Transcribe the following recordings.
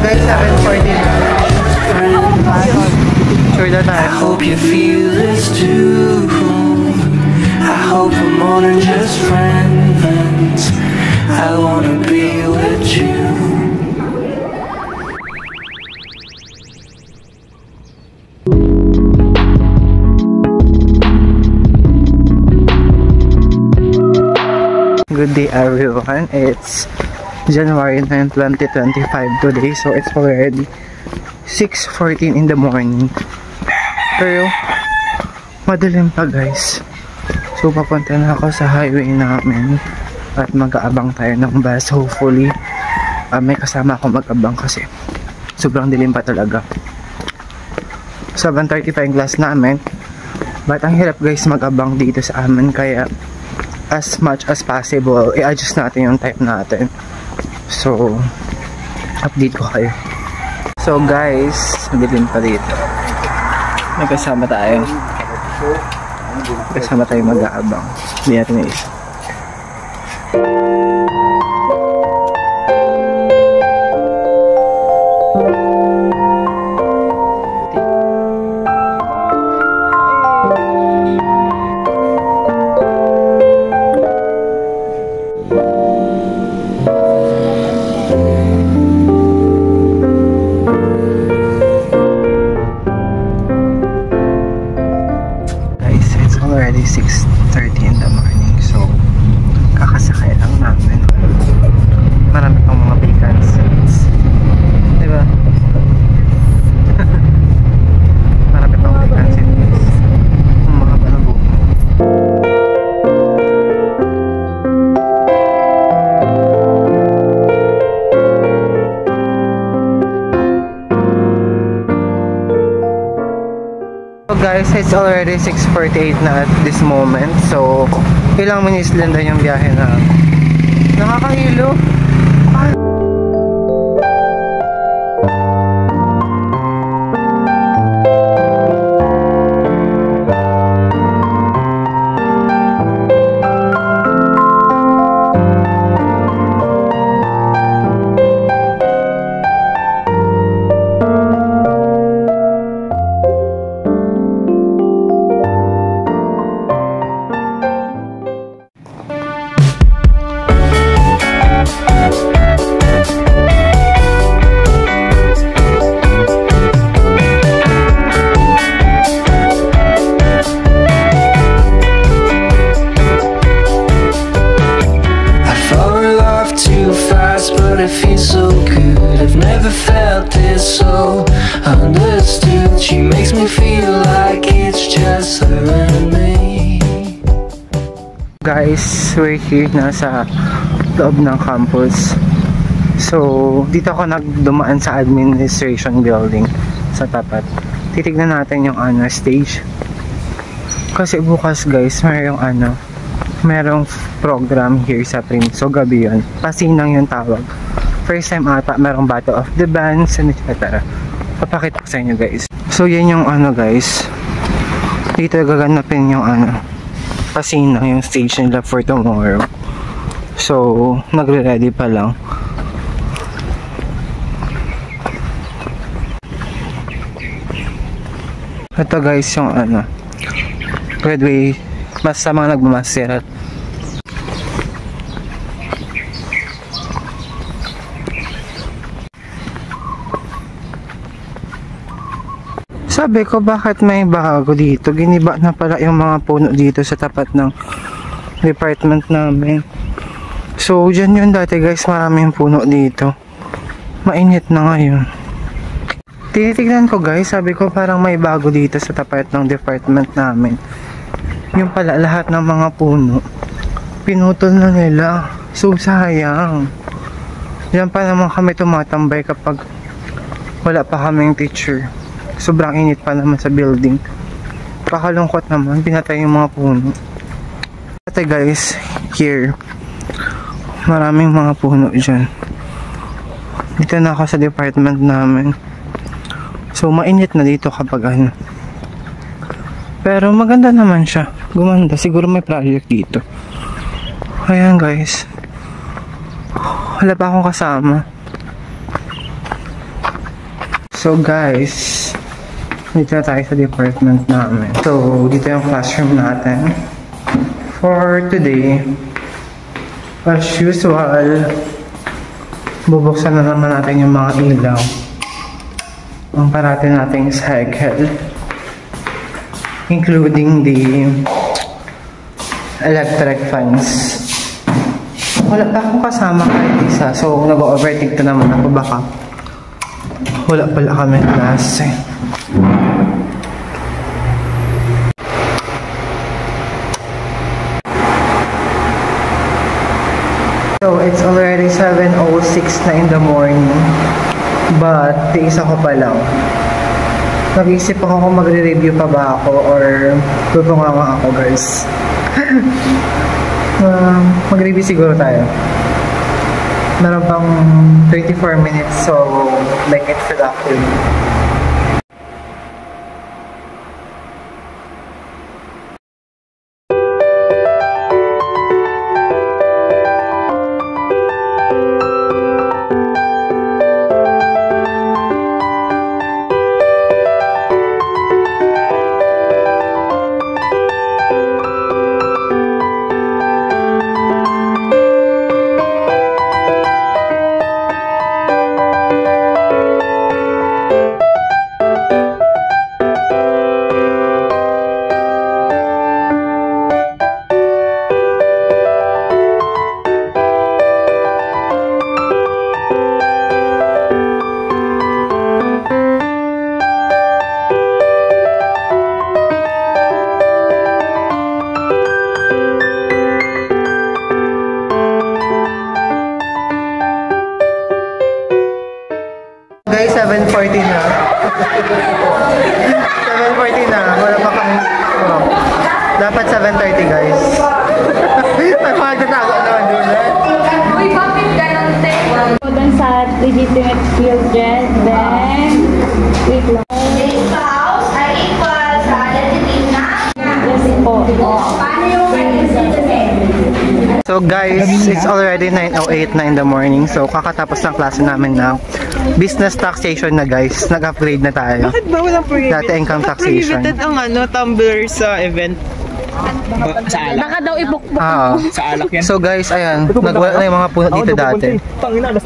guys, 7:40 na. Sure na tayo. I hope you feel this too. I hope we're more than just friends. I wanna be with you. Good day everyone, it's January 9, 2025 today, so it's already 6:14 in the morning. Pero madilim pa guys, so papunta na ako sa highway namin at mag-aabang tayo ng bus. Hopefully may kasama ako mag-abang kasi sobrang dilim pa talaga. 7:30 pa yung class namin, but ang hirap guys mag-abang dito sa amin, kaya as much as possible i-adjust natin yung time natin. So update ko kayo. So guys, dilim pa dito. May kasama tayo. Kasama tayo mag-aabang. Hindi natin na-isa. Already 6:30 in the morning, so kakasakay lang namin. Marami pang mga vacant seats, diba? Marami pang vacant seats. Mga banago. Guys, it's already 6:48 na at this moment. So, ilang minutes lang din yung biyahe na nakakahilo. But it feels so good. I've never felt this so understood. She makes me feel like it's just her and me. Guys, we're here na sa loob ng campus. So, dito ako nagdumaan sa administration building sa tapat. Titignan natin yung stage. Kasi bukas guys, merong program here sa Prim. So gabi yun, pasinang yung tawag. First time ata merong Battle of the Bands and etc. Papakita ko sa inyo guys. So yan yung guys, dito gaganapin yung pasinang yung stage nila for tomorrow. So nagre-ready pa lang. Ito guys yung Broadway, mas sa mga nagmamasterat. Sabi ko, bakit may bago dito? Giniba na pala yung mga puno dito sa tapat ng department namin. So, dyan yun dati guys, maraming puno dito. Mainit na ngayon. Tinitignan ko guys, sabi ko parang may bago dito sa tapat ng department namin. Yung pala lahat ng mga puno pinutol na nila. So sayang. Diyan pa naman kami tumatambay kapag wala pa kaming teacher. Sobrang init pa naman sa building. Kakalungkot naman, pinatay yung mga puno. Ate guys, here maraming mga puno dyan. Dito na ako sa department namin. So mainit na dito kapag pero maganda naman siya. Gumanda. Siguro may project dito. Ayan guys. Wala pa akong kasama. So guys, dito na tayo sa department namin. So, dito yung classroom natin. For today, as usual, bubuksan na naman natin yung mga ilaw. Ang parati nating cycle. Including the electric fans. Wala pa akong kasama kahit isa. So, nag-overtake na naman ako. Baka wala pala kami klase. So, it's already 7:06 na in the morning. But, tiis ako pa lang. Nag-iisip ako kung magre-review pa ba ako or tutunganga ako, guys. Mag-review siguro tayo. Meron pang 24 minutes, so make it productive. Guys, 7:40 na. 7:40 na. Wala pa kami. Oh. Dapat 7:30, guys. Ay, pagkatago naman doon. Uy, bakit ganun, te? Doon sa legitimate children, then, wait lang. Spouse ay equal sa legitimate na. Yes po. Paano yung citizen? So guys, it's already 9:08 na in the morning. So kakatapos ng klase namin na business taxation na, guys. Nag-upgrade na tayo. Bakit ba walang prohibited? Dati income taxation. Prohibited ang tumbler sa event. Sa alak. Baka daw ibukbok. Sa alak yan. So guys, ayan. Nagwala na yung mga puno dito dati.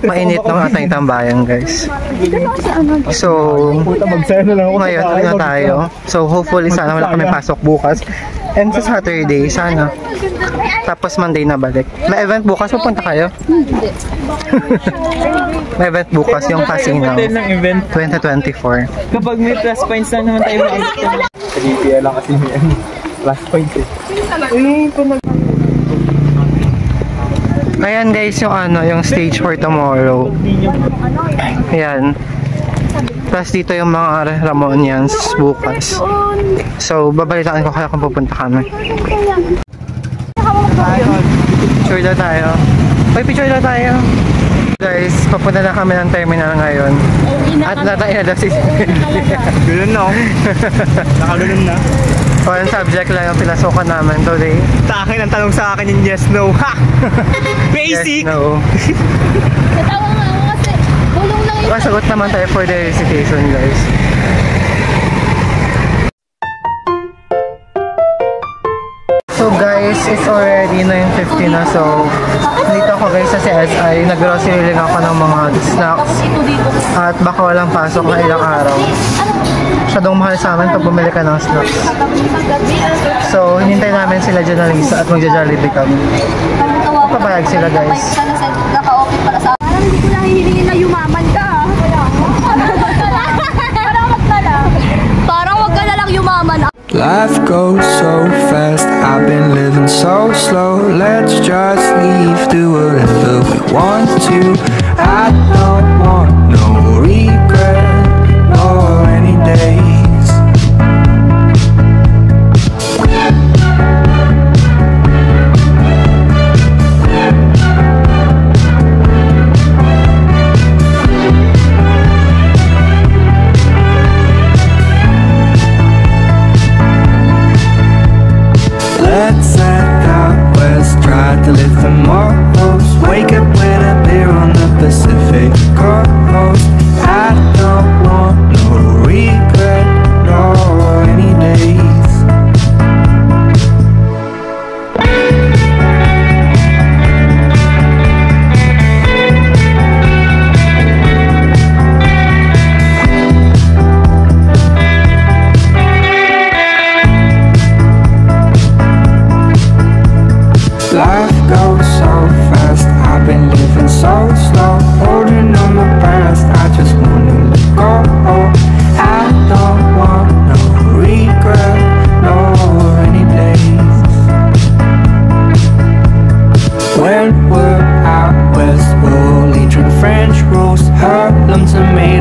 Mainit ng ating tambayan, guys. So, ngayon, uwi na tayo. So, hopefully, sana wala kami pasok bukas. And sa Saturday, sana. Tapos Monday na balik. May event bukas, pupunta kayo? May event bukas, yung casino. ng event. 2024. Kapag may plus points na naman tayo na sa DPL lang kasi may plus points eh. Ayan guys, yung yung stage for tomorrow. Ayan. Plus dito yung mga Ramonians bukas. So, babalitaan ko kaya kung pupunta kami. Picture na tayo. Uy, picture na tayo. Guys, papunta na kami ng terminal ngayon. At natay na daw si Ganun na ako. Nakaganon na. One subject lang yung pinasokan namin today. Sa akin, ang tanong sa akin yung yes, no. Ha! Basic! Yes, no. Natawa nga ako kasi bulong lang yung... Masagot naman tayo for the recitation, guys. So guys, it's already 9:50 na. So, dito ako guys sa CSI. Nag-grocery lang ako ng mga snacks. At baka walang pasok na ilang araw. Masyadong mahal sa amin pag bumili ka ng snacks. So, hinintay namin sila Janalisa at magja-Jollibee kami. Papayag sila, guys. Naka-open para sa... Parang hindi ko lang hihilingin na yumaman ka. Parang wag ka na lang yumaman. Life goes so fast, I've been living so slow. Let's just leave, do whatever we want to. I don't want no regret or any days. Let's head out west, try to live the most. Wake up with a beer on the Pacific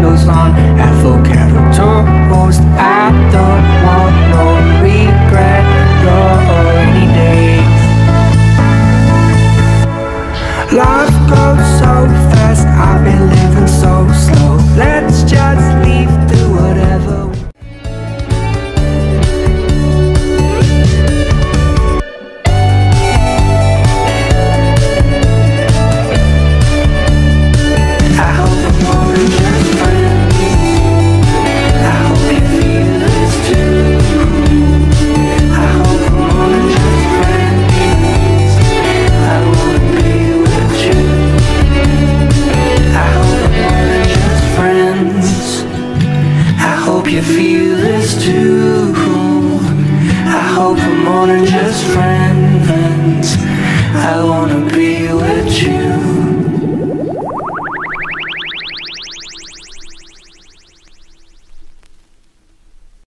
candles on avocado toast. I don't want no regret, no rainy days. Life goes so fast, I've been living so slow. Let's just leave, do whatever we you feel this too. I hope we're more than just friends. I want